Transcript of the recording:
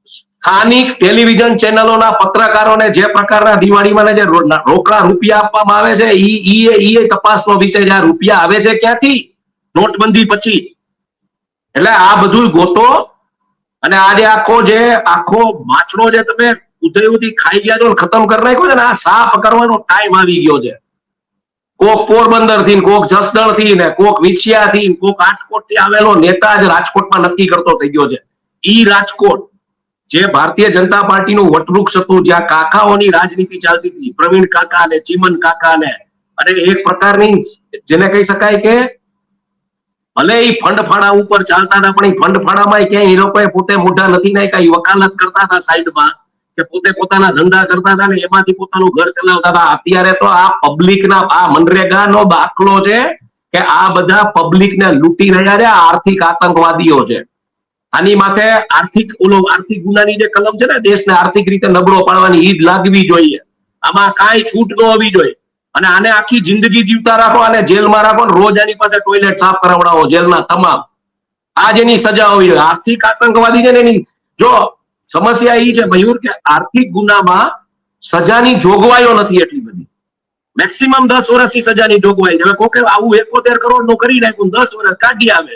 સ્થાનિક ટેલિવિઝન ચેનલોના પત્રકારોને જે પ્રકારના દિવાળીમાં જે રોકડા રૂપિયા આપવામાં આવે છે ઈ તપાસનો વિષય છે. આ રૂપિયા આવે છે ક્યાંથી? નોટબંધી પછી. એટલે આ બધું ગોતો અને આજે આખો માછડો જે તમે ઉધઈ ખાઈ ગયા છો ખતમ કરી નાખ્યો છે ને, આ સાફ કરવાનો ટાઈમ આવી ગયો છે. કોક પોરબંદર થી, કોક જસદણ થી, ને કોક વિછિયા થી, કોક રાજકોટ થી આવેલો નેતા જ રાજકોટમાં નક્કી કરતો થઈ ગયો છે. ઈ રાજકોટ જે ભારતીય જનતા પાર્ટીનું વટવૃક્ષ હતું, જ્યાં કાકાઓની રાજનીતિ ચાલતી હતી, પ્રવીણ કાકા ને ચીમન કાકા ને, અને એક પ્રકારની જેને કહી શકાય કે ભલે એ ફંડફાળા ઉપર ચાલતા હતા, પણ એ ફંડફાળામાં ક્યાંય એ લોકોએ પોતે મોઢા નથી નાખ્યા. વકાલત કરતા હતા સાઈડમાં, કે પોતે પોતાના ધંધા કરતા હતા ને એમાંથી પોતાનું ઘર ચલાવતા હતા. અત્યારે તો આ પબ્લિકના આ મનરેગાનો દાખલો છે કે આ બધા પબ્લિકને લૂંટી રહ્યા છે, આર્થિક આતંકવાદીઓ છે. આની માથે આર્થિક ગુનાની જે કલમ છે ને, દેશને આર્થિક રીતે નબળો પાડવાની, ઈ જ લાગવી જોઈએ. આમાં કાંઈ છૂટ ન હોવી જોઈએ. અને આને આખી જિંદગી જીવતા રાખો અને જેલમાં રાખો, રોજ આની પાસે ટોયલેટ સાફ કરાવડાવો જેલના તમામ. આ જેની સજા હોવી જોઈએ. આર્થિક આતંકવાદી છે ને એની જો સમસ્યા એ છે મયુર કે આર્થિક ગુનામાં સજાની જોગવાઈઓ નથી એટલી બધી. મેક્સિમમ 10 વર્ષની સજાની જોગવાઈ છે. કોકે આવું 71 કરોડ નું કરી નાખ્યું, 10 વર્ષ કાઢી આવે.